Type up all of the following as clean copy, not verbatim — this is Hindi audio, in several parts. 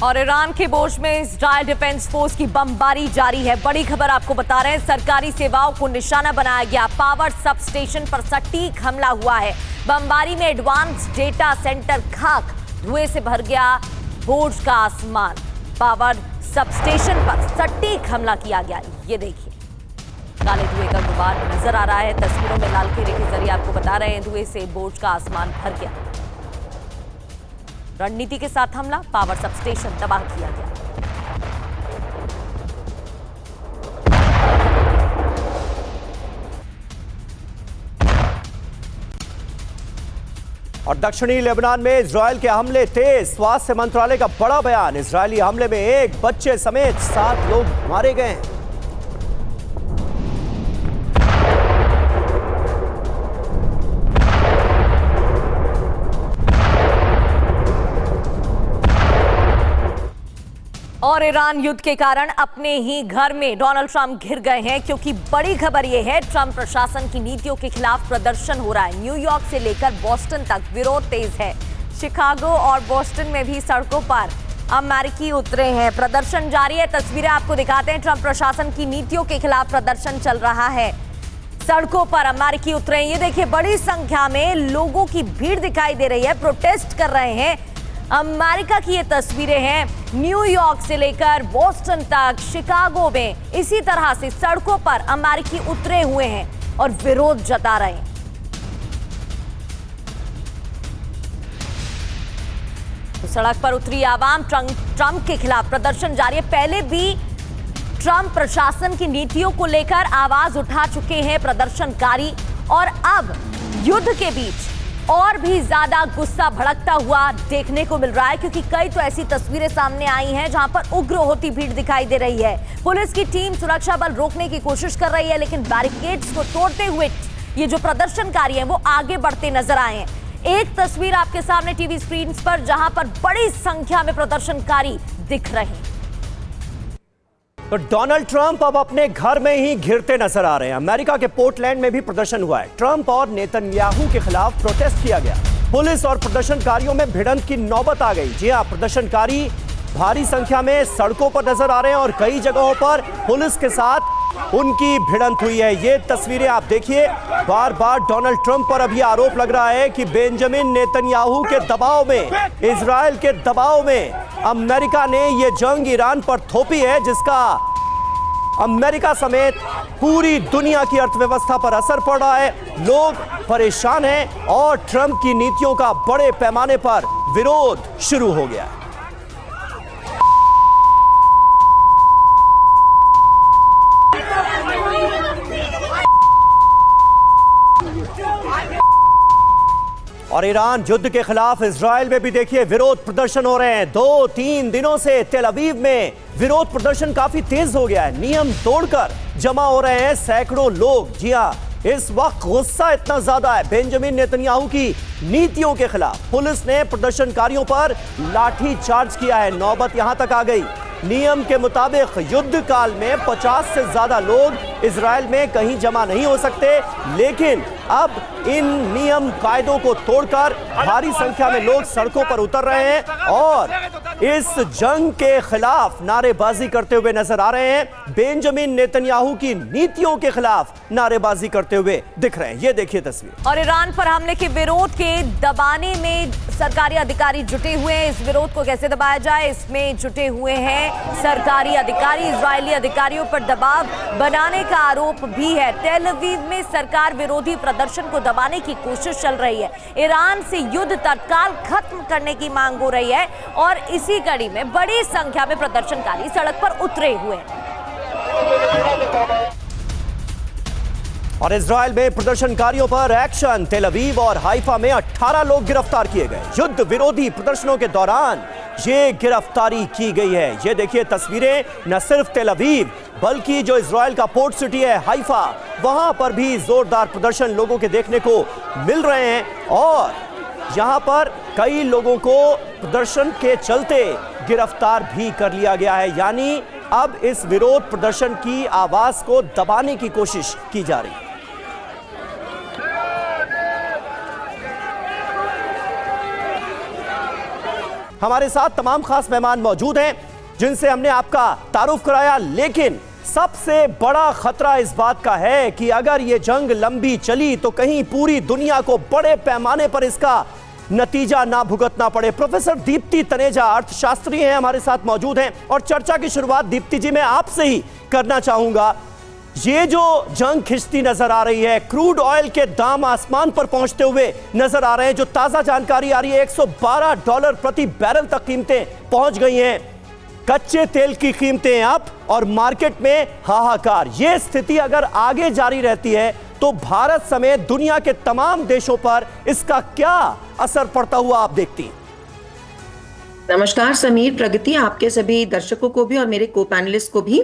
और ईरान के बोझ में इजरायल डिफेंस फोर्स की बमबारी जारी है। बड़ी खबर आपको बता रहे हैं, सरकारी सेवाओं को निशाना बनाया गया। पावर सब स्टेशन पर सटीक हमला हुआ है। बमबारी में एडवांस डेटा सेंटर खाक, धुएं से भर गया बोझ का आसमान। पावर सब स्टेशन पर सटीक हमला किया गया। ये देखिए, काले धुएं का गुबार नजर आ रहा है। तस्वीरों में लाल घेरे के जरिए आपको बता रहे हैं, धुएं से बोझ का आसमान भर गया। रणनीति के साथ हमला, पावर सब स्टेशन तबाह किया गया। और दक्षिणी लेबनान में इजरायल के हमले तेज, स्वास्थ्य मंत्रालय का बड़ा बयान। इजरायली हमले में एक बच्चे समेत 7 लोग मारे गए हैं। और ईरान युद्ध के कारण अपने ही घर में डोनाल्ड ट्रंप घिर गए हैं, क्योंकि बड़ी खबर यह है, ट्रंप प्रशासन की नीतियों के खिलाफ प्रदर्शन हो रहा है। न्यूयॉर्क से लेकर बोस्टन तक विरोध तेज है। शिकागो और बोस्टन में भी सड़कों पर अमेरिकी उतरे हैं। प्रदर्शन जारी है। तस्वीरें आपको दिखाते हैं। ट्रंप प्रशासन की नीतियों के खिलाफ प्रदर्शन चल रहा है। सड़कों पर अमेरिकी उतरे हैं। ये देखिए, बड़ी संख्या में लोगों की भीड़ दिखाई दे रही है, प्रोटेस्ट कर रहे हैं। अमेरिका की ये तस्वीरें हैं, न्यूयॉर्क से लेकर बोस्टन तक, शिकागो में इसी तरह से सड़कों पर अमेरिकी उतरे हुए हैं और विरोध जता रहे हैं। तो सड़क पर उतरी आवाम, ट्रंप के खिलाफ प्रदर्शन जारी है। पहले भी ट्रंप प्रशासन की नीतियों को लेकर आवाज उठा चुके हैं प्रदर्शनकारी, और अब युद्ध के बीच और भी ज्यादा गुस्सा भड़कता हुआ देखने को मिल रहा है, क्योंकि कई तो ऐसी तस्वीरें सामने आई हैं जहां पर उग्र होती भीड़ दिखाई दे रही है। पुलिस की टीम सुरक्षा बल रोकने की कोशिश कर रही है, लेकिन बैरिकेड्स को तोड़ते हुए ये जो प्रदर्शनकारी हैं वो आगे बढ़ते नजर आए हैं। एक तस्वीर आपके सामने टीवी स्क्रीन पर, जहां पर बड़ी संख्या में प्रदर्शनकारी दिख रहे हैं। तो डोनाल्ड ट्रंप अब अपने घर में ही घिरते नजर आ रहे हैं। अमेरिका के पोर्टलैंड में भी प्रदर्शन हुआ है। ट्रंप और नेतन्याहू के खिलाफ प्रोटेस्ट किया गया। पुलिस और प्रदर्शनकारियों में भिड़ंत की नौबत आ गई। जी हां, प्रदर्शनकारी भारी संख्या में सड़कों पर नजर आ रहे हैं और कई जगहों पर पुलिस के साथ उनकी भिड़ंत हुई है। ये तस्वीरें आप देखिए। बार बार डोनाल्ड ट्रंप पर अभी आरोप लग रहा है कि बेंजामिन नेतन्याहू के दबाव में, इजरायल के दबाव में अमेरिका ने ये जंग ईरान पर थोपी है, जिसका अमेरिका समेत पूरी दुनिया की अर्थव्यवस्था पर असर पड़ रहा है। लोग परेशान हैं और ट्रंप की नीतियों का बड़े पैमाने पर विरोध शुरू हो गया है। और ईरान युद्ध के खिलाफ इजरायल में भी देखिए विरोध प्रदर्शन हो रहे हैं। 2-3 दिनों से तेल अवीव में विरोध प्रदर्शन काफी तेज हो गया है। नियम तोड़कर जमा हो रहे हैं सैकड़ों लोग। जी हां, इस वक्त गुस्सा इतना ज्यादा है बेंजामिन नेतन्याहू की नीतियों के खिलाफ। पुलिस ने प्रदर्शनकारियों पर लाठी चार्ज किया है। नौबत यहां तक आ गई। नियम के मुताबिक युद्ध काल में 50 से ज्यादा लोग इजरायल में कहीं जमा नहीं हो सकते, लेकिन अब इन नियम कायदों को तोड़कर भारी संख्या में लोग सड़कों पर उतर रहे हैं और इस जंग के खिलाफ नारेबाजी करते हुए नजर आ रहे हैं। बेंजामिन नेतन्याहू की नीतियों के खिलाफ नारेबाजी करते हुए दिख रहे हैं। ये देखिए तस्वीर। और ईरान पर हमले के विरोध के दबाने में सरकारी अधिकारी जुटे हुए हैं। इस विरोध को कैसे दबाया जाए, इसमें जुटे हुए हैं सरकारी अधिकारी। इजरायली अधिकारियों पर दबाव बनाने का आरोप भी है। तेल अवीव में सरकार विरोधी प्रदर्शन को दबाने की कोशिश चल रही है। ईरान से युद्ध तत्काल खत्म करने की मांग हो रही है और इसी कड़ी में बड़ी संख्या में प्रदर्शनकारी सड़क पर उतरे हुए हैं। और इजरायल में प्रदर्शनकारियों पर एक्शन। तेल अवीव और हाइफा में 18 लोग गिरफ्तार किए गए। युद्ध विरोधी प्रदर्शनों के दौरान ये गिरफ्तारी की गई है। ये देखिए तस्वीरें। न सिर्फ तेल अवीव बल्कि जो इजरायल का पोर्ट सिटी है हाइफा, वहां पर भी जोरदार प्रदर्शन लोगों के देखने को मिल रहे हैं और यहां पर कई लोगों को प्रदर्शन के चलते गिरफ्तार भी कर लिया गया है। यानी अब इस विरोध प्रदर्शन की आवाज को दबाने की कोशिश की जा रही है। हमारे साथ तमाम खास मेहमान मौजूद हैं जिनसे हमने आपका तारुफ कराया, लेकिन सबसे बड़ा खतरा इस बात का है कि अगर ये जंग लंबी चली तो कहीं पूरी दुनिया को बड़े पैमाने पर इसका नतीजा ना भुगतना पड़े। प्रोफेसर दीप्ति तनेजा अर्थशास्त्री हैं, हमारे साथ मौजूद हैं और चर्चा की शुरुआत दीप्ति जी मैं आपसे ही करना चाहूंगा। ये जो जंग खिंचती नजर आ रही है, क्रूड ऑयल के दाम आसमान पर पहुंचते हुए नजर आ रहे हैं। जो ताजा जानकारी आ रही है $112 प्रति बैरल तक कीमतें पहुंच गई हैं। कच्चे तेल की कीमतें अप और मार्केट में हाहाकार। यह स्थिति अगर आगे जारी रहती है तो भारत समेत दुनिया के तमाम देशों पर इसका क्या असर पड़ता हुआ आप देखती हैं? नमस्कार समीर, प्रगति, आपके सभी दर्शकों को भी और मेरे को पैनलिस्ट को भी।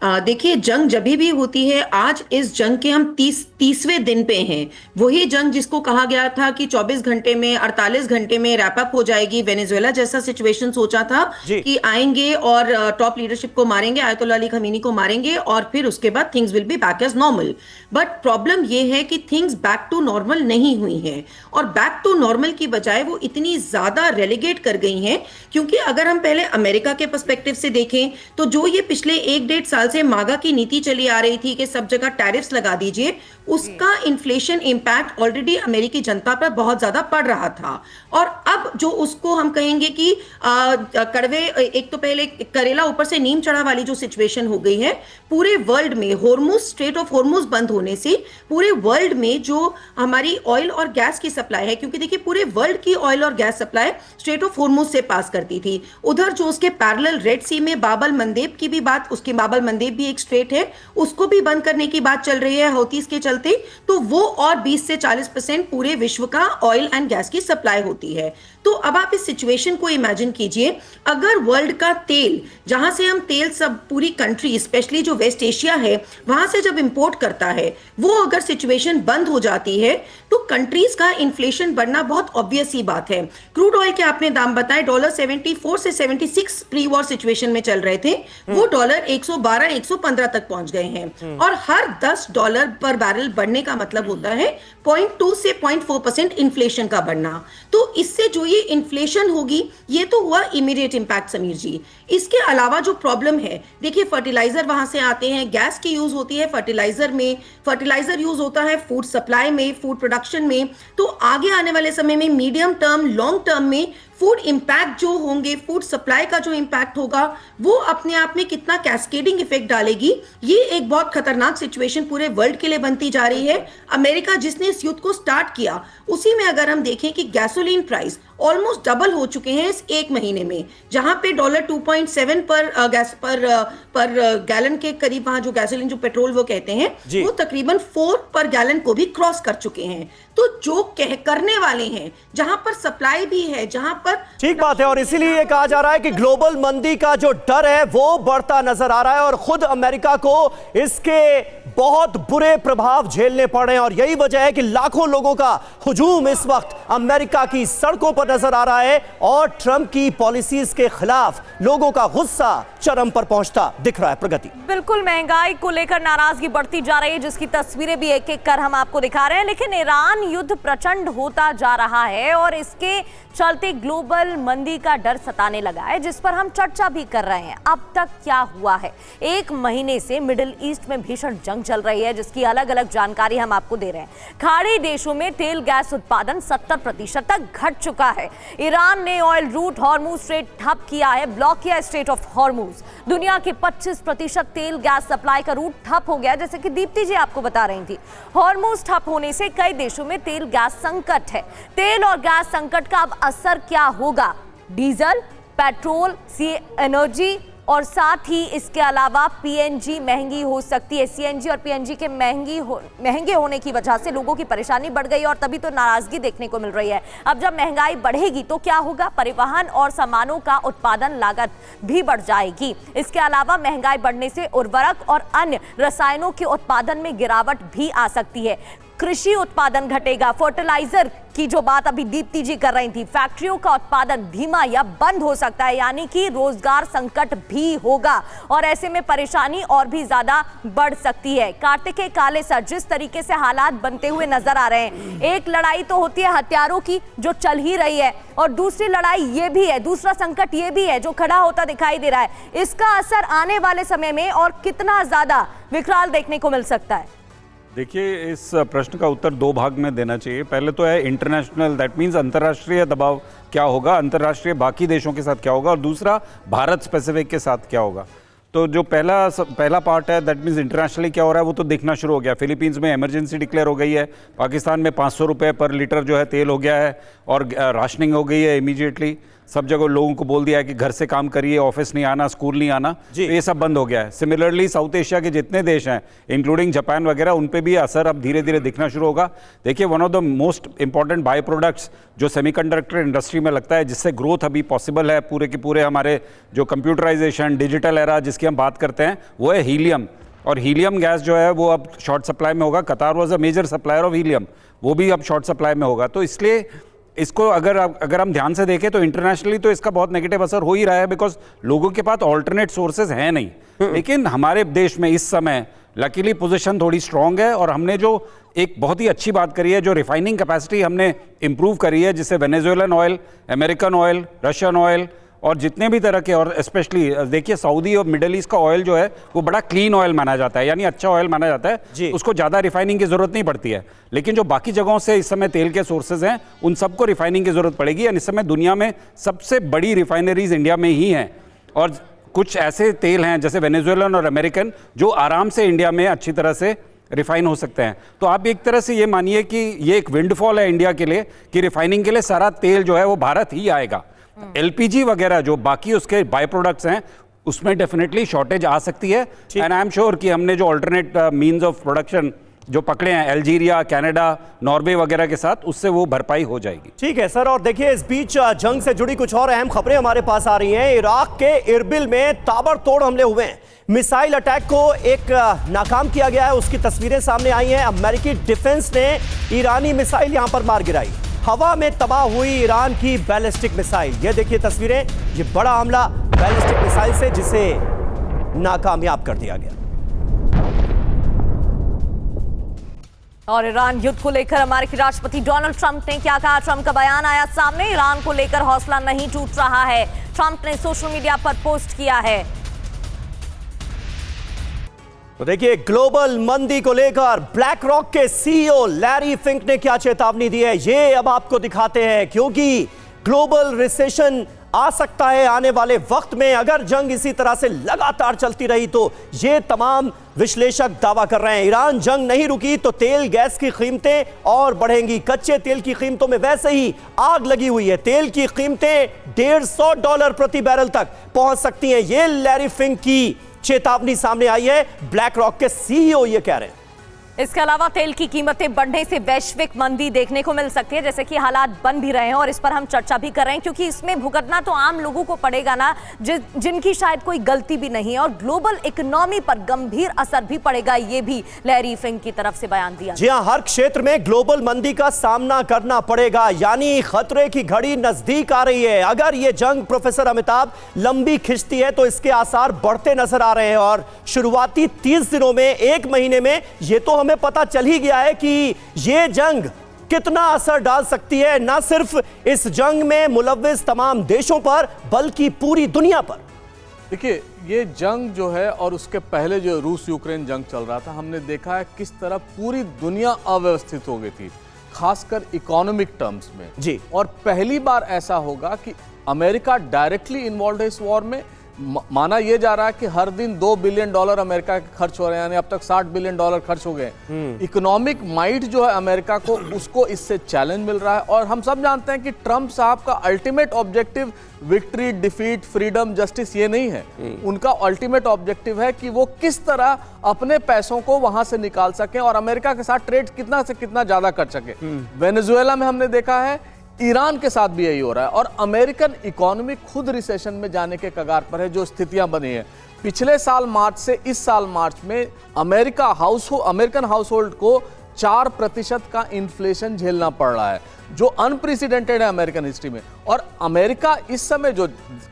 देखिए, जंग जब भी होती है, आज इस जंग के हम 30वें दिन पे हैं। वही जंग जिसको कहा गया था कि 24 घंटे में 48 घंटे में रैप अप हो जाएगी। वेनेजुएला जैसा सिचुएशन सोचा था कि आएंगे और टॉप लीडरशिप को मारेंगे, आयतुल्लाह अली खमीनी को मारेंगे और फिर उसके बाद things will be back as normal. But problem ये है कि थिंग्स बैक टू नॉर्मल नहीं हुई है और बैक टू नॉर्मल की बजाय वो इतनी ज्यादा रेलीगेट कर गई हैं। क्योंकि अगर हम पहले अमेरिका के पर्सपेक्टिव से देखें तो जो ये पिछले 1-1.5 साल से मागा की नीति चली आ रही थी कि सब जगह टैरिफ्स लगा दीजिए, उसका इन्फ्लेशन इंपैक्ट ऑलरेडी अमेरिकी जनता पर बहुत ज्यादा पड़ रहा था। और अब जो उसको हम कहेंगे कि कड़वे, एक तो पहले करेला ऊपर से नीम चढ़ा वाली जो सिचुएशन हो गई है पूरे वर्ल्ड में, हॉर्मुज, स्ट्रेट ऑफ हॉर्मुज बंद होने से पूरे वर्ल्ड में जो हमारी ऑयल और गैस की सप्लाई है, क्योंकि देखिए पूरे वर्ल्ड की ऑयल और gas supply straight of Hormuz से पास करती थी। उधर जो उसके पैरेलल रेड सी में बाबल मंदेब की भी बात, उसके बाबल मंदेब भी एक स्ट्रेट है, उसको भी बंद करने की बात चल रही है हौतीस के चलते। तो वो और 20 से 40% पूरे विश्व का ऑयल एंड गैस की सप्लाई होती है। तो अब आप इस सिचुएशन को इमेजिन कीजिए, अगर वर्ल्ड का तेल, जहां से हम तेल सब पूरी कंट्री, स्पेशली जो वेस्ट एशिया है वहां से जब इंपोर्ट करता है, वो अगर सिचुएशन बंद हो जाती है तो कंट्रीज का इन्फ्लेशन बढ़ना बहुत ऑब्वियस ही बात है। क्रूड ऑयल के आपने दाम बताए, $74 से 76 प्री वॉर सिचुएशन में चल रहे थे, वो डॉलर 112-115 तक पहुंच गए हैं। और हर $10 पर बैरल बढ़ने का मतलब होता है 0.2 से 0.4% इन्फ्लेशन का बढ़ना। तो इससे जो ये इन्फ्लेशन होगी, ये तो हुआ इमीडिएट इंपैक्ट समीर जी। इसके अलावा जो प्रॉब्लम है, देखिए फर्टिलाइजर वहां से आते हैं, गैस की यूज होती है फर्टिलाइजर में, फर्टिलाइजर यूज होता है फूड सप्लाई में, फूड प्रोडक्शन में। तो आगे आने वाले समय में मीडियम टर्म, लॉन्ग टर्म में फूड इंपैक्ट जो होंगे, फूड सप्लाई का जो इंपैक्ट होगा, वो अपने आप में कितना कैस्केडिंग इफेक्ट डालेगी, ये एक बहुत खतरनाक सिचुएशन पूरे वर्ल्ड के लिए बनती जा रही है। अमेरिका जिसने इस युद्ध को स्टार्ट किया, उसी में अगर हम देखें कि गैसोलीन प्राइस ऑलमोस्ट डबल हो चुके हैं इस एक महीने में, जहां पे $2.7 पर गैस पर गैलन के करीब, वहां जो गैसोलीन, जो पेट्रोल वो कहते हैं, वो तकरीबन 4 पर गैलन को भी क्रॉस कर चुके हैं। तो जो करने वाले हैं, जहां पर सप्लाई भी है, जहां पर ठीक बात है, और इसीलिए ये कहा जा रहा है कि ग्लोबल मंदी का जो डर है वो बढ़ता नजर आ रहा है और खुद अमेरिका को इसके बहुत बुरे प्रभाव झेलने पड़ रहे हैं। और यही वजह है कि लाखों लोगों का हुजूम इस वक्त अमेरिका की सड़कों पर नजर आ रहा है और ट्रंप की पॉलिसीज के खिलाफ लोगों का गुस्सा चरम पर पहुंचता दिख रहा है। प्रगति, बिल्कुल महंगाई को लेकर नाराजगी बढ़ती जा रही है, जिसकी तस्वीरें भी एक एक कर हम आपको दिखा रहे हैं। लेकिन ईरान युद्ध प्रचंड होता जा रहा है और इसके चलते ग्लोबल मंदी का डर सताने लगा है, जिस पर हम चर्चा भी कर रहे हैं। अब तक क्या हुआ है? एक महीने से मिडिल ईस्ट में भीषण जंग चल रही है, जिसकी अलग अलग जानकारी हम आपको दे रहे हैं। खाड़ी देशों में तेल गैस उत्पादन 70% तक घट चुका है। ईरान ने ऑयल रूट हॉर्मुज स्ट्रेट ठप किया है, ब्लॉक किया स्ट्रेट ऑफ हॉर्मुज। दुनिया के 25% तेल गैस सप्लाई का रूट ठप हो गया, जैसे कि दीप्ति जी आपको बता रही थी। हॉर्मुज ठप होने से कई देशों में तेल गैस संकट है। तेल और गैस संकट का अब असर क्या होगा? डीजल, पेट्रोल, सी एनर्जी और साथ ही इसके अलावा पीएनजी महंगी हो सकती है। सीएनजी और पीएनजी के महंगे होने की वजह से लोगों की परेशानी बढ़ गई और तभी तो नाराजगी देखने को मिल रही है। अब जब महंगाई बढ़ेगी तो क्या होगा? परिवहन और सामानों का उत्पादन लागत भी बढ़ जाएगी। इसके अलावा महंगाई बढ़ने से उर्वरक और अन्य रसायनों के उत्पादन में गिरावट भी आ सकती है। कृषि उत्पादन घटेगा। फर्टिलाइजर की जो बात अभी दीप्ति जी कर रही थी, फैक्ट्रियों का उत्पादन धीमा या बंद हो सकता है, यानी कि रोजगार संकट भी होगा और ऐसे में परेशानी और भी ज्यादा बढ़ सकती है। कार्तिक के काले सर, जिस तरीके से हालात बनते हुए नजर आ रहे हैं, एक लड़ाई तो होती है हथियारों की जो चल ही रही है और दूसरी लड़ाई ये भी है, दूसरा संकट ये भी है जो खड़ा होता दिखाई दे रहा है। इसका असर आने वाले समय में और कितना ज्यादा विकराल देखने को मिल सकता है? देखिए, इस प्रश्न का उत्तर दो भाग में देना चाहिए। पहले तो है इंटरनेशनल, दैट मीन्स अंतर्राष्ट्रीय दबाव क्या होगा, अंतर्राष्ट्रीय बाकी देशों के साथ क्या होगा, और दूसरा भारत स्पेसिफिक के साथ क्या होगा। तो जो पहला पार्ट है, दैट मीन्स इंटरनेशनली क्या हो रहा है, वो तो दिखना शुरू हो गया। फिलीपींस में इमरजेंसी डिक्लेयर हो गई है, पाकिस्तान में 500 रुपये पर लीटर जो है तेल हो गया है और राशनिंग हो गई है इमीडिएटली। सब जगह लोगों को बोल दिया है कि घर से काम करिए, ऑफिस नहीं आना, स्कूल नहीं आना, तो ये सब बंद हो गया है। सिमिलरली साउथ एशिया के जितने देश हैं इंक्लूडिंग जापान वगैरह, उन पे भी असर अब धीरे धीरे दिखना शुरू होगा। देखिए, one of the most important by products जो सेमीकंडक्टर इंडस्ट्री में लगता है, जिससे ग्रोथ अभी पॉसिबल है पूरे के पूरे हमारे जो कंप्यूटराइजेशन, डिजिटल एरा जिसकी हम बात करते हैं, वो है हीलियम। और हीलियम गैस जो है वो अब शॉर्ट सप्लाई में होगा। Qatar was a major supplier of helium, वो भी अब शॉर्ट सप्लाई में होगा। तो इसलिए इसको अगर हम ध्यान से देखें तो इंटरनेशनली तो इसका बहुत नेगेटिव असर हो ही रहा है, बिकॉज लोगों के पास ऑल्टरनेट सोर्सेज हैं नहीं। लेकिन हमारे देश में इस समय लकीली पोजीशन थोड़ी स्ट्रांग है और हमने जो एक बहुत ही अच्छी बात करी है, जो रिफाइनिंग कैपेसिटी हमने इंप्रूव करी है, जिससे Venezuelan oil, American oil, Russian oil और जितने भी तरह के, और स्पेशली देखिए सऊदी और मिडल ईस्ट का ऑयल जो है वो बड़ा क्लीन ऑयल माना जाता है, यानी अच्छा ऑयल माना जाता है, उसको ज़्यादा रिफाइनिंग की ज़रूरत नहीं पड़ती है। लेकिन जो बाकी जगहों से इस समय तेल के सोर्सेज हैं, उन सबको रिफाइनिंग की ज़रूरत पड़ेगी। और इस समय दुनिया में सबसे बड़ी रिफाइनरीज इंडिया में ही हैं और कुछ ऐसे तेल हैं जैसे वेनेजुएलन और अमेरिकन जो आराम से इंडिया में अच्छी तरह से रिफाइन हो सकते हैं। तो आप एक तरह से ये मानिए कि ये एक विंडफॉल है इंडिया के लिए कि रिफाइनिंग के लिए सारा तेल जो है वो भारत ही आएगा। एलपीजी वगैरह जो बाकी उसके बाय प्रोडक्ट्स हैं उसमें डेफिनेटली शॉर्टेज आ सकती है। एंड आई एम श्योर कि हमने जो ऑल्टरनेट मींस ऑफ प्रोडक्शन जो पकड़े हैं अल्जीरिया, कनाडा, नॉर्वे वगैरह के साथ, उससे वो भरपाई हो जाएगी। ठीक है सर। और देखिए, इस बीच जंग से जुड़ी कुछ और अहम खबरें हमारे पास आ रही हैं। इराक के इरबिल में ताबड़तोड़ हमले हुए हैं। मिसाइल अटैक को एक नाकाम किया गया है, उसकी तस्वीरें सामने आई हैं। अमेरिकी डिफेंस ने ईरानी मिसाइल यहां पर मार गिराई। हवा में तबाह हुई ईरान की बैलिस्टिक मिसाइल। ये देखिए तस्वीरें, ये बड़ा हमला बैलिस्टिक मिसाइल से, जिसे नाकामयाब कर दिया गया। और ईरान युद्ध को लेकर अमेरिकी राष्ट्रपति डोनाल्ड ट्रंप ने क्या कहा? ट्रंप का बयान आया सामने, ईरान को लेकर हौसला नहीं टूट रहा है। ट्रंप ने सोशल मीडिया पर पोस्ट किया है। तो देखिए, ग्लोबल मंदी को लेकर ब्लैक रॉक के सीईओ लैरी फिंक ने क्या चेतावनी दी है, ये अब आपको दिखाते हैं। क्योंकि ग्लोबल रिसेशन आ सकता है आने वाले वक्त में अगर जंग इसी तरह से लगातार चलती रही, तो ये तमाम विश्लेषक दावा कर रहे हैं। ईरान जंग नहीं रुकी तो तेल गैस की कीमतें और बढ़ेंगी। कच्चे तेल की कीमतों में वैसे ही आग लगी हुई है। तेल की कीमतें $150 प्रति बैरल तक पहुंच सकती हैं। ये लैरी फिंक की चेतावनी सामने आई है। ब्लैक रॉक के सीईओ ये कह रहे हैं। इसके अलावा तेल की कीमतें बढ़ने से वैश्विक मंदी देखने को मिल सकती है, जैसे कि हालात बन भी रहे हैं और इस पर हम चर्चा भी कर रहे हैं, क्योंकि इसमें भुगतना तो आम लोगों को पड़ेगा ना, जिनकी शायद कोई गलती भी नहीं है, और ग्लोबल इकोनॉमी पर गंभीर असर भी पड़ेगा। ये भी लैरी फिंक की तरफ से बयान दिया। जी हां, हर क्षेत्र में ग्लोबल मंदी का सामना करना पड़ेगा, यानी खतरे की घड़ी नजदीक आ रही है। अगर ये जंग प्रोफेसर अमिताभ लंबी खिंचती है तो इसके आसार बढ़ते नजर आ रहे हैं। और शुरुआती 30 दिनों में, एक महीने में, ये तो हमें पता चल ही गया है कि ये जंग कितना असर डाल सकती है, ना सिर्फ इस जंग में मुलव्विस तमाम देशों पर बल्कि पूरी दुनिया पर। देखिए, ये जंग जो है और उसके पहले जो रूस यूक्रेन जंग चल रहा था, हमने देखा है किस तरह पूरी दुनिया अव्यवस्थित हो गई थी, खासकर इकोनॉमिक टर्म्स में जी। और पहली बार ऐसा होगा कि अमेरिका डायरेक्टली इन्वॉल्व है इस वॉर में। माना यह जा रहा है कि हर दिन $2 बिलियन अमेरिका के खर्च हो रहे हैं, यानी अब तक $60 बिलियन खर्च हो गए। इकोनॉमिक माइट जो है अमेरिका को, उसको इससे चैलेंज मिल रहा है। और हम सब जानते हैं कि ट्रंप साहब का ultimate objective victory, defeat, freedom, justice ये नहीं है। उनका अल्टीमेट ऑब्जेक्टिव है कि वो किस तरह अपने पैसों को वहां से निकाल सकें और अमेरिका के साथ ट्रेड कितना से कितना ज्यादा कर सके। वेनेजुएला में हमने देखा है, ईरान के साथ भी यही हो रहा है और अमेरिकन इकोनॉमी खुद रिसेशन में जाने के कगार पर है। जो स्थितियां बनी है पिछले साल मार्च से इस साल मार्च में, अमेरिकन हाउस होल्ड को 4% का इन्फ्लेशन झेलना पड़ रहा है, जो अनप्रेसिडेंटेड है अमेरिकन हिस्ट्री में। और अमेरिका इस समय जो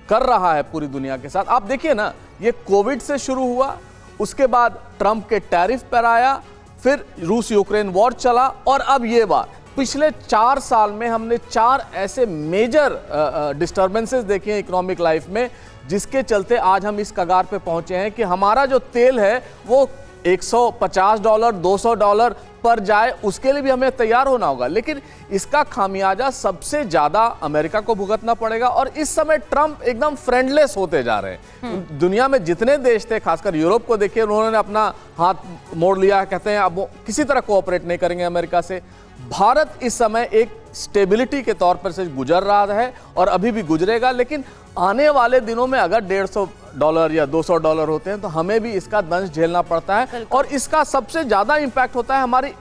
कर रहा है पूरी दुनिया के साथ, आप देखिए ना, ये कोविड से शुरू हुआ, उसके बाद ट्रंप के टैरिफ पर आया, फिर रूस यूक्रेन वॉर चला, और अब ये बात। पिछले 4 साल में हमने 4 ऐसे मेजर डिस्टर्बेंसेस देखे हैं इकोनॉमिक लाइफ में, जिसके चलते आज हम इस कगार पे पहुंचे हैं कि हमारा जो तेल है वो $150 $200 पर जाए, उसके लिए भी हमें तैयार होना होगा। लेकिन इसका खामियाजा सबसे ज्यादा अमेरिका को भुगतना पड़ेगा। और इस समय ट्रंप एकदम फ्रेंडलेस होते जा रहे हैं। दुनिया में जितने देश थे, खासकर यूरोप को देखिए, उन्होंने अपना हाथ मोड़ लिया, कहते हैं अब वो किसी तरह कोऑपरेट नहीं करेंगे अमेरिका से। भारत इस समय एक स्टेबिलिटी के तौर पर से गुजर रहा है और अभी भी गुजरेगा, लेकिन आने वाले दिनों में अगर $150 या $200 होते हैं तो हमें भी इसका दंश झेलना पड़ता है। और इसका सबसे ज्यादा इंपैक्ट होता है हमारी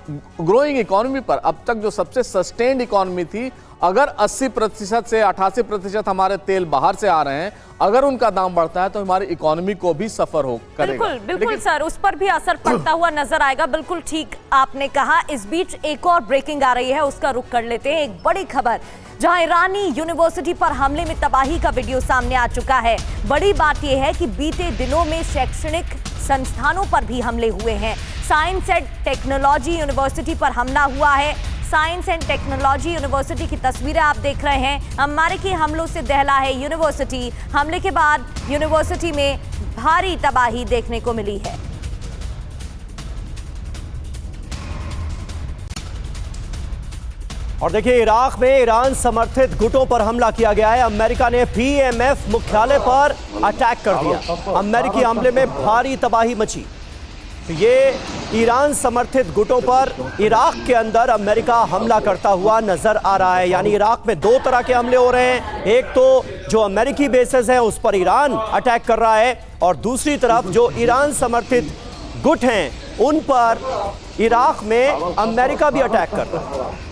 ग्रोइंग इकोनॉमी पर। अब तक जो सबसे सस्टेन्ड इकोनॉमी थी, अगर 80% से 88% हमारे तेल बाहर से आ रहे हैं, अगर उनका दाम बढ़ता है तो हमारी इकोनॉमी को भी सफर हो करेगा। बिल्कुल सर, उस पर भी असर पड़ता हुआ नजर आएगा। बिल्कुल ठीक आपने कहा। इस बीच एक और ब्रेकिंग आ रही है, उसका रुख कर लेते हैं। एक बड़ी खबर, जहां ईरानी यूनिवर्सिटी पर हमले में तबाही का वीडियो सामने आ चुका है। बड़ी बात यह है कि बीते दिनों में शैक्षणिक संस्थानों पर भी हमले हुए हैं। साइंस एंड टेक्नोलॉजी यूनिवर्सिटी पर हमला हुआ है। साइंस एंड टेक्नोलॉजी यूनिवर्सिटी की तस्वीरें आप देख रहे हैं। अमेरिकी हमलों से दहला है यूनिवर्सिटी। हमले के बाद यूनिवर्सिटी में भारी तबाही देखने को मिली है। और देखिए, इराक में ईरान समर्थित गुटों पर हमला किया गया है। अमेरिका ने PMF मुख्यालय पर अटैक कर दिया। अमेरिकी हमले में भारी तबाही मची। ये ईरान समर्थित गुटों पर इराक के अंदर अमेरिका हमला करता हुआ नजर आ रहा है। यानी इराक में 2 तरह के हमले हो रहे हैं। एक तो जो अमेरिकी बेसेस हैं उस पर ईरान अटैक कर रहा है, और दूसरी तरफ जो ईरान समर्थित गुट हैं उन पर इराक में अमेरिका भी अटैक कर रहा है।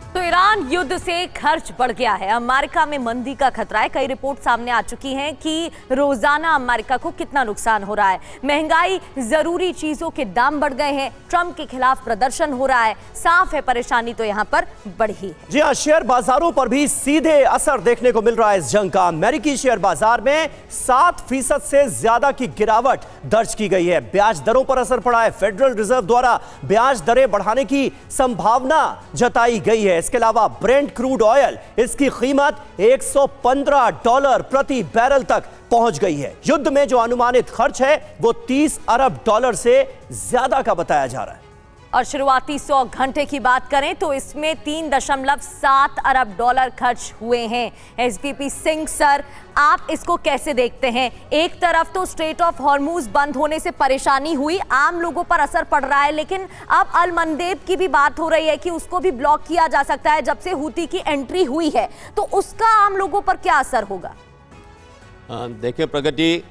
तो ईरान युद्ध से खर्च बढ़ गया है। अमेरिका में मंदी का खतरा है। कई रिपोर्ट सामने आ चुकी हैं कि रोजाना अमेरिका को कितना नुकसान हो रहा है। महंगाई, जरूरी चीजों के दाम बढ़ गए हैं। ट्रंप के खिलाफ प्रदर्शन हो रहा है। साफ है, परेशानी तो यहां पर बढ़ी है। जी हां, शेयर बाजारों पर भी सीधे असर देखने को मिल रहा है इस जंग का। अमेरिकी शेयर बाजार में 7% से ज्यादा की गिरावट दर्ज की गई है। ब्याज दरों पर असर पड़ा है। फेडरल रिजर्व द्वारा ब्याज दरें बढ़ाने की संभावना जताई गई है। इसके अलावा ब्रेंट क्रूड ऑयल, इसकी कीमत $115 प्रति बैरल तक पहुंच गई है। युद्ध में जो अनुमानित खर्च है वो $30 अरब से ज्यादा का बताया जा रहा है। और शुरुआती 100 घंटे की बात करें तो इसमें $3.7 अरब खर्च हुए हैं। एसपीपी सिंह सर, आप इसको कैसे देखते हैं? एक तरफ तो स्ट्रेट ऑफ हॉर्मूज बंद होने से परेशानी हुई, आम लोगों पर असर पड़ रहा है, लेकिन अब अल मंदेब की भी बात हो रही है कि उसको भी ब्लॉक किया जा सकता है जब से हूती की एंट्री हुई है, तो उसका आम लोगों पर क्या असर होगा? देखिए प्रगति,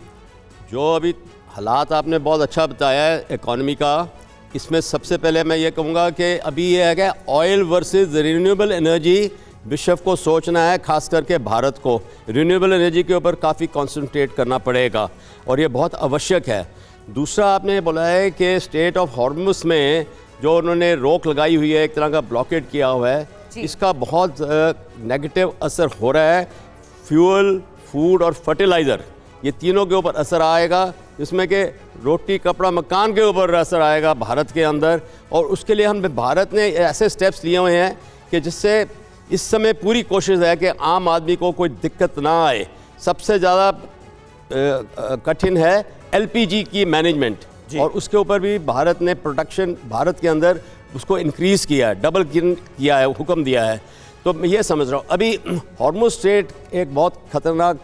जो अभी हालात आपने बहुत अच्छा बताया है इकोनॉमी का, इसमें सबसे पहले मैं ये कहूँगा कि अभी ये है कि ऑयल वर्सेस रिन्यूएबल एनर्जी विश्व को सोचना है, खास करके भारत को रिन्यूएबल एनर्जी के ऊपर काफ़ी कंसंट्रेट करना पड़ेगा और ये बहुत आवश्यक है। दूसरा आपने बोला है कि स्टेट ऑफ हॉर्मुज में जो उन्होंने रोक लगाई हुई है, एक तरह का ब्लॉकेट किया हुआ है, इसका बहुत नेगेटिव असर हो रहा है। फ्यूल, फूड और फर्टिलाइज़र, ये तीनों के ऊपर असर आएगा, जिसमें कि रोटी, कपड़ा, मकान के ऊपर असर आएगा भारत के अंदर। और उसके लिए हम भारत ने ऐसे स्टेप्स लिए हुए हैं कि जिससे इस समय पूरी कोशिश है कि आम आदमी को कोई दिक्कत ना आए। सबसे ज़्यादा कठिन है LPG की मैनेजमेंट, और उसके ऊपर भी भारत ने प्रोडक्शन भारत के अंदर उसको इंक्रीज़ किया है, डबल किया है, हुक्म दिया है। तो मैं ये समझ रहा हूँ अभी हॉर्मुज स्ट्रेट एक बहुत ख़तरनाक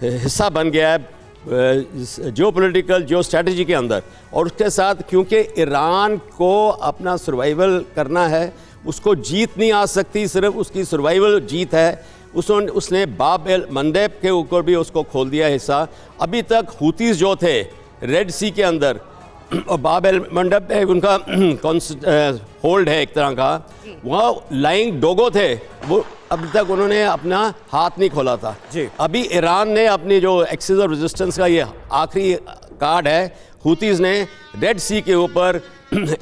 हिस्सा बन गया है जियोपॉलिटिकल, जियो स्ट्रैटेजी के अंदर। और उसके साथ क्योंकि ईरान को अपना सर्वाइवल करना है, उसको जीत नहीं आ सकती, सिर्फ उसकी सर्वाइवल जीत है। उसने बाब एल मंदेब के ऊपर भी उसको खोल दिया हिस्सा। अभी तक हूतीज जो थे रेड सी के अंदर, और बाब एल मंदेब पे उनका होल्ड है एक तरह का, वहाँ लाइंग डोगो थे, वो अब तक उन्होंने अपना हाथ नहीं खोला था जी। अभी ईरान ने अपनी जो एक्सिस ऑफ रेजिस्टेंस का ये आखिरी कार्ड है, हुतीज़ ने रेड सी के ऊपर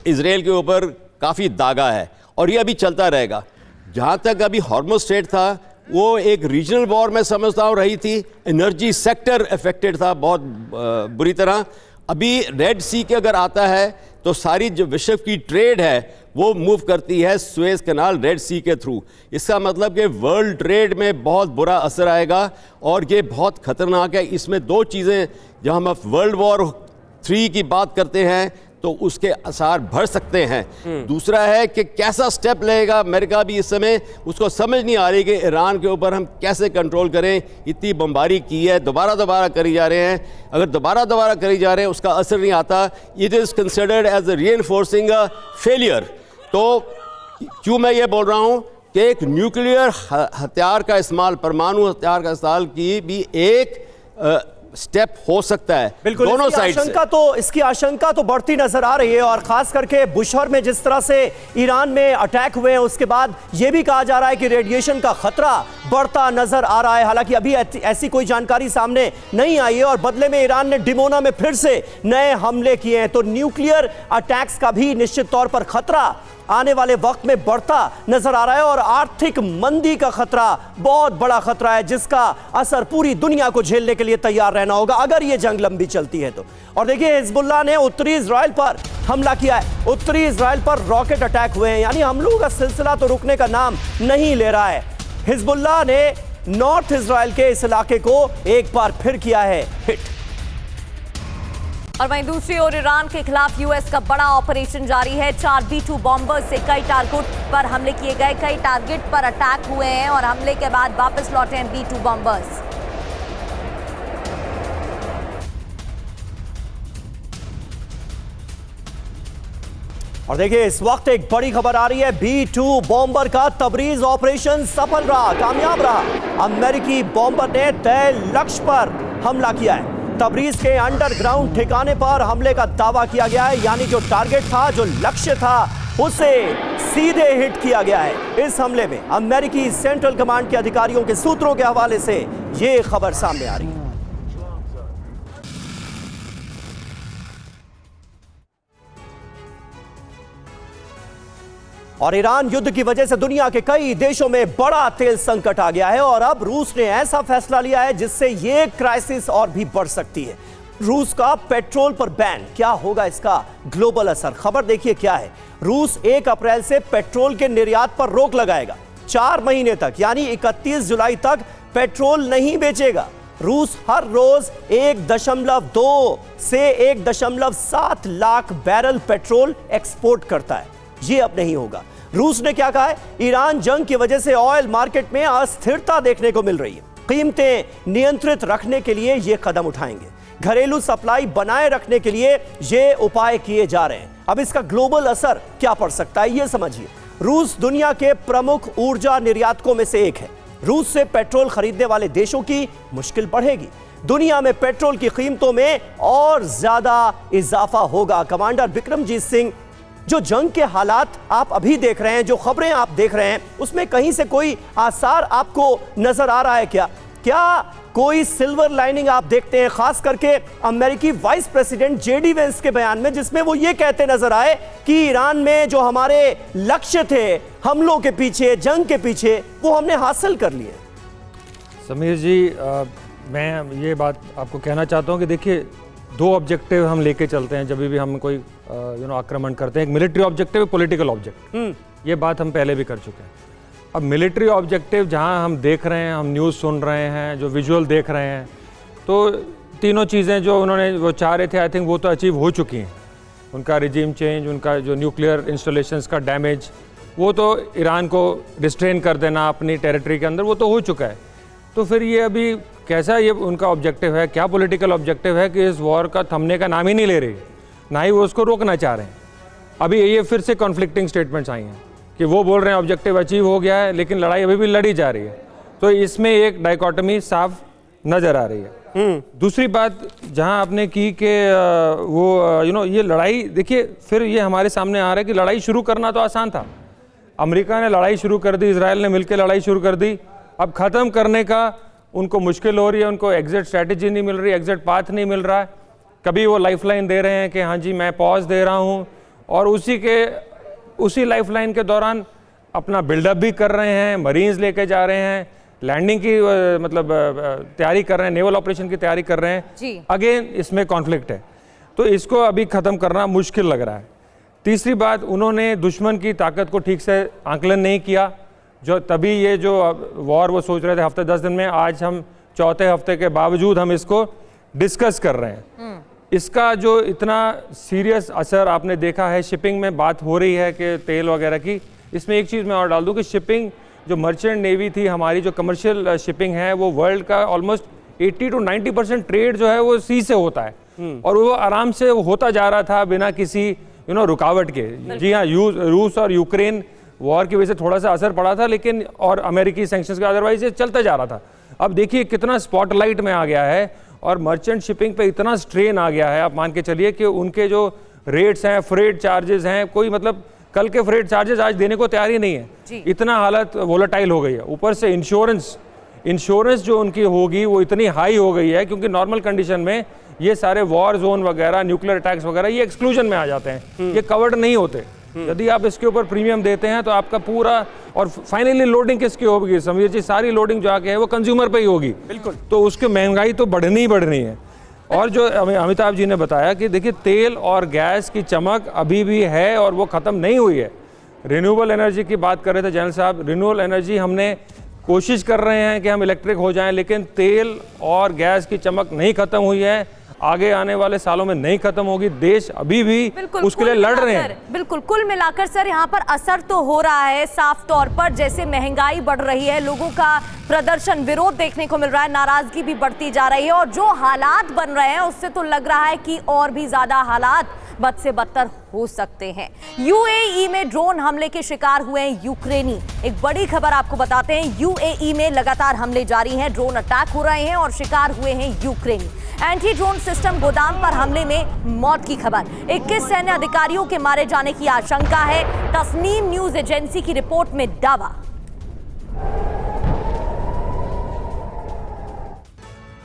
इजराइल के ऊपर काफ़ी दागा है और ये अभी चलता रहेगा। जहाँ तक अभी हॉर्मुज़ स्ट्रेट था वो एक रीजनल वॉर में समझता हूँ रही थी, एनर्जी सेक्टर अफेक्टेड था बहुत बुरी तरह। अभी रेड सी के अगर आता है तो सारी जो विश्व की ट्रेड है वो मूव करती है सुएज कैनाल रेड सी के थ्रू। इसका मतलब कि वर्ल्ड ट्रेड में बहुत बुरा असर आएगा और ये बहुत ख़तरनाक है। इसमें दो चीज़ें, जब हम वर्ल्ड वॉर 3 की बात करते हैं तो उसके असर बढ़ सकते हैं। दूसरा है कि कैसा स्टेप लेगा अमेरिका भी इस समय, उसको समझ नहीं आ रही कि ईरान के ऊपर हम कैसे कंट्रोल करें। इतनी बमबारी की है, दोबारा करी जा रहे हैं, अगर दोबारा करी जा रहे हैं उसका असर नहीं आता, it is considered as a reinforcing a failure. तो क्यों मैं ये बोल रहा हूँ कि एक न्यूक्लियर हथियार का इस्तेमाल, परमाणु हथियार का इस्तेमाल की भी एक स्टेप हो सकता है बिल्कुल। दोनों साइड से। इसकी आशंका तो बढ़ती नजर आ रही है और खास करके बुशहर में जिस तरह से ईरान में अटैक हुए हैं उसके बाद यह भी कहा जा रहा है कि रेडिएशन का खतरा बढ़ता नजर आ रहा है। हालांकि अभी ऐसी कोई जानकारी सामने नहीं आई है और बदले में ईरान ने डिमोना में फिर से नए हमले किए हैं। तो न्यूक्लियर अटैक्स का भी निश्चित तौर पर खतरा आने वाले वक्त में बढ़ता नजर आ रहा है और आर्थिक मंदी का खतरा बहुत बड़ा खतरा है जिसका असर पूरी दुनिया को झेलने के लिए तैयार रहना होगा अगर यह जंग लंबी चलती है तो। और देखिए, हिजबुल्लाह ने उत्तरी इजराइल पर हमला किया है। उत्तरी इजराइल पर रॉकेट अटैक हुए हैं, यानी हमलों का सिलसिला तो रुकने का नाम नहीं ले रहा है। हिजबुल्लाह ने नॉर्थ इजराइल के इस इलाके को एक बार फिर किया है हिट। और वहीं दूसरी ओर ईरान के खिलाफ यूएस का बड़ा ऑपरेशन जारी है। 4 B-2 बॉम्बर्स से कई टारगेट पर हमले किए गए, कई टारगेट पर अटैक हुए हैं और हमले के बाद वापस लौटे हैं B-2 बॉम्बर्स। और देखिए, इस वक्त एक बड़ी खबर आ रही है। B-2 बॉम्बर का तबरीज ऑपरेशन सफल रहा, कामयाब रहा। अमेरिकी बॉम्बर ने तय लक्ष्य पर हमला किया है। तबरीज के अंडरग्राउंड ठिकाने पर हमले का दावा किया गया है, यानी जो टारगेट था, जो लक्ष्य था, उसे सीधे हिट किया गया है। इस हमले में अमेरिकी सेंट्रल कमांड के अधिकारियों के सूत्रों के हवाले से यह खबर सामने आ रही है। और ईरान युद्ध की वजह से दुनिया के कई देशों में बड़ा तेल संकट आ गया है और अब रूस ने ऐसा फैसला लिया है जिससे यह क्राइसिस और भी बढ़ सकती है। रूस का पेट्रोल पर बैन, क्या होगा इसका ग्लोबल असर? खबर देखिए क्या है। रूस 1 अप्रैल से पेट्रोल के निर्यात पर रोक लगाएगा। 4 महीने तक, यानी 31 जुलाई तक पेट्रोल नहीं बेचेगा। रूस हर रोज 1.2 से 1.7 लाख बैरल पेट्रोल एक्सपोर्ट करता है। ये अब नहीं होगा। रूस ने क्या कहा है? ईरान जंग की वजह से ऑयल मार्केट में अस्थिरता देखने को मिल रही है, कीमतें नियंत्रित रखने के लिए ये कदम उठाएंगे। घरेलू सप्लाई बनाए रखने के लिए ये उपाय किए जा रहे हैं। अब इसका ग्लोबल असर क्या पड़ सकता है, ये समझिए। रूस दुनिया के प्रमुख ऊर्जा निर्यातकों में से एक है। रूस से पेट्रोल खरीदने वाले देशों की मुश्किल बढ़ेगी। दुनिया में पेट्रोल की कीमतों में और ज्यादा इजाफा होगा। कमांडर बिक्रमजीत सिंह, जो जंग के हालात आप अभी देख रहे हैं, जो खबरें आप देख रहे हैं, उसमें कहीं से कोई आसार आपको नजर आ रहा है क्या? क्या कोई सिल्वर लाइनिंग आप देखते हैं, खास करके अमेरिकी वाइस प्रेसिडेंट जेडी वेंस के बयान में, जिसमें वो ये कहते नजर आए कि ईरान में जो हमारे लक्ष्य थे हमलों के पीछे, जंग के पीछे, वो हमने हासिल कर लिए? समीर जी, मैं ये बात आपको कहना चाहता हूँ कि देखिए, 2 ऑब्जेक्टिव हम लेके चलते हैं जब भी हम कोई आक्रमण करते हैं। एक मिलिट्री ऑब्जेक्टिव है, पॉलिटिकल ऑब्जेक्टिव। ये बात हम पहले भी कर चुके हैं। अब मिलिट्री ऑब्जेक्टिव जहां हम देख रहे हैं, हम न्यूज़ सुन रहे हैं, जो विजुअल देख रहे हैं, तो तीनों चीज़ें जो उन्होंने वो चाह रहे थे, आई थिंक वो तो अचीव हो चुकी हैं। उनका रिजीम चेंज, उनका जो न्यूक्लियर इंस्टॉलेशंस का डैमेज, वो तो ईरान को रिस्ट्रेन कर देना अपनी टेरिटरी के अंदर, वो तो हो चुका है। तो फिर ये अभी कैसा ये उनका ऑब्जेक्टिव है, क्या पॉलिटिकल ऑब्जेक्टिव है कि इस वॉर का थमने का नाम ही नहीं ले रही, ना ही वो उसको रोकना चाह रहे हैं। अभी ये फिर से कॉन्फ्लिक्टिंग स्टेटमेंट्स आई हैं कि वो बोल रहे हैं ऑब्जेक्टिव अचीव हो गया है, लेकिन लड़ाई अभी भी लड़ी जा रही है। तो इसमें एक डाइकोटमी साफ नज़र आ रही है। दूसरी बात जहां आपने की कि वो ये लड़ाई, देखिए फिर ये हमारे सामने आ रहा है कि लड़ाई शुरू करना तो आसान था, अमेरिका ने लड़ाई शुरू कर दी, इजराइल ने मिलकर लड़ाई शुरू कर दी। अब ख़त्म करने का उनको मुश्किल हो रही है, उनको एग्जिट स्ट्रैटेजी नहीं मिल रही, एग्जिट पाथ नहीं मिल रहा है। कभी वो लाइफलाइन दे रहे हैं कि हाँ जी मैं पॉज दे रहा हूँ, और उसी लाइफलाइन के दौरान अपना बिल्डअप भी कर रहे हैं, मरीन्स लेके जा रहे हैं, लैंडिंग की मतलब तैयारी कर रहे हैं, नेवल ऑपरेशन की तैयारी कर रहे हैं। अगेन इसमें कॉन्फ्लिक्ट है, तो इसको अभी ख़त्म करना मुश्किल लग रहा है। तीसरी बात, उन्होंने दुश्मन की ताकत को ठीक से आंकलन नहीं किया, जो तभी ये जो वॉर वो सोच रहे थे हफ्ते 10 दिन में, आज हम चौथे हफ्ते के बावजूद हम इसको डिस्कस कर रहे हैं। इसका जो इतना सीरियस असर आपने देखा है, शिपिंग में बात हो रही है कि तेल वगैरह की। इसमें एक चीज़ मैं और डाल दूं कि शिपिंग जो मर्चेंट नेवी थी हमारी, जो कमर्शियल शिपिंग है, वो वर्ल्ड का ऑलमोस्ट 80 to 90% ट्रेड जो है वो सी से होता है, और वो आराम से होता जा रहा था बिना किसी रुकावट के। जी हाँ, रूस और यूक्रेन वॉर की वजह से थोड़ा सा असर पड़ा था, लेकिन और अमेरिकी सैंक्शंस के अदरवाइज ये चलता जा रहा था। अब देखिए कितना स्पॉटलाइट में आ गया है और मर्चेंट शिपिंग पे इतना स्ट्रेन आ गया है। आप मान के चलिए कि उनके जो रेट्स हैं, फ्रेट चार्जेस हैं, कोई मतलब कल के फ्रेट चार्जेस आज देने को तैयार ही नहीं है, इतना हालत वोलेटाइल हो गई है। ऊपर से इंश्योरेंस जो उनकी होगी वो इतनी हाई हो गई है, क्योंकि नॉर्मल कंडीशन में ये सारे वॉर जोन वगैरह, न्यूक्लियर अटैक्स वगैरह, ये एक्सक्लूजन में आ जाते हैं, ये कवर्ड नहीं होते। यदि आप इसके ऊपर प्रीमियम देते हैं तो आपका पूरा, और फाइनली लोडिंग किसकी होगी समीर जी? सारी लोडिंग जो आके है वो कंज्यूमर पे ही होगी। बिल्कुल, तो उसकी महंगाई तो बढ़नी ही बढ़नी है। और जो अमिताभ जी ने बताया कि देखिए तेल और गैस की चमक अभी भी है और वो ख़त्म नहीं हुई है। रिन्यूएबल एनर्जी की बात कर रहे थे जनरल साहब, रिन्यूएबल एनर्जी हमने कोशिश कर रहे हैं कि हम इलेक्ट्रिक हो जाएं, लेकिन तेल और गैस की चमक नहीं ख़त्म हुई है, आगे आने वाले सालों में नहीं खत्म होगी। देश अभी भी उसके लिए लड़ रहे हैं। बिल्कुल, कुल मिलाकर सर यहाँ पर असर तो हो रहा है साफ तौर पर, जैसे महंगाई बढ़ रही है, लोगों का प्रदर्शन, विरोध देखने को मिल रहा है, नाराजगी भी बढ़ती जा रही है, और जो हालात बन रहे हैं उससे तो लग रहा है कि और भी ज्यादा हालात बद से बदतर हो सकते हैं। यूएई में ड्रोन हमले के शिकार हुए हैं यूक्रेनी। एक बड़ी खबर आपको बताते हैं, यूएई में लगातार हमले जारी हैं, ड्रोन अटैक हो रहे हैं और शिकार हुए हैं यूक्रेनी। एंटी ड्रोन सिस्टम गोदाम पर हमले में मौत की खबर, 21 सैन्य अधिकारियों के मारे जाने की आशंका है, तस्नीम न्यूज एजेंसी की रिपोर्ट में दावा।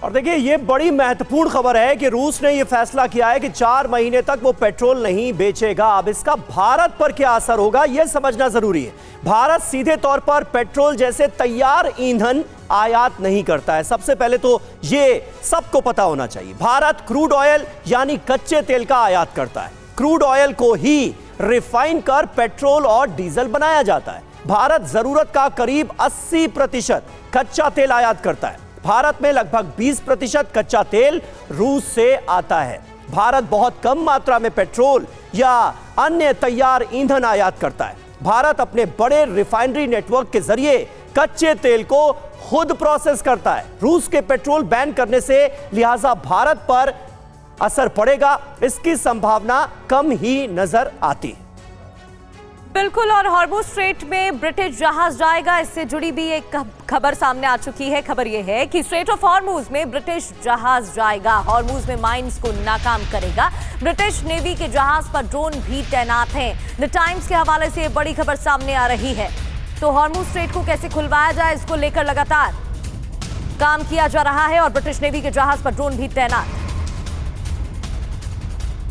और देखिए ये बड़ी महत्वपूर्ण खबर है कि रूस ने यह फैसला किया है कि 4 महीने तक वो पेट्रोल नहीं बेचेगा। अब इसका भारत पर क्या असर होगा यह समझना जरूरी है। भारत सीधे तौर पर पेट्रोल जैसे तैयार ईंधन आयात नहीं करता है। सबसे पहले तो ये सबको पता होना चाहिए, भारत क्रूड ऑयल यानी कच्चे तेल का आयात करता है। क्रूड ऑयल को ही रिफाइन कर पेट्रोल और डीजल बनाया जाता है। भारत जरूरत का करीब 80% कच्चा तेल आयात करता है। भारत में लगभग 20% कच्चा तेल रूस से आता है। भारत बहुत कम मात्रा में पेट्रोल या अन्य तैयार ईंधन आयात करता है। भारत अपने बड़े रिफाइनरी नेटवर्क के जरिए कच्चे तेल को खुद प्रोसेस करता है। रूस के पेट्रोल बैन करने से लिहाजा भारत पर असर पड़ेगा, इसकी संभावना कम ही नजर आती है। बिल्कुल, और हॉर्मुज स्ट्रेट में ब्रिटिश जहाज जाएगा, इससे जुड़ी भी एक खबर सामने आ चुकी है। खबर यह है कि स्ट्रेट ऑफ हॉर्मुज में ब्रिटिश जहाज जाएगा, हॉर्मुज में माइंस को नाकाम करेगा। ब्रिटिश नेवी के जहाज पर ड्रोन भी तैनात हैं। द टाइम्स के हवाले से बड़ी खबर सामने आ रही है। तो हॉर्मुज स्ट्रेट को कैसे खुलवाया जाए, इसको लेकर लगातार काम किया जा रहा है और ब्रिटिश नेवी के जहाज पर ड्रोन भी तैनात।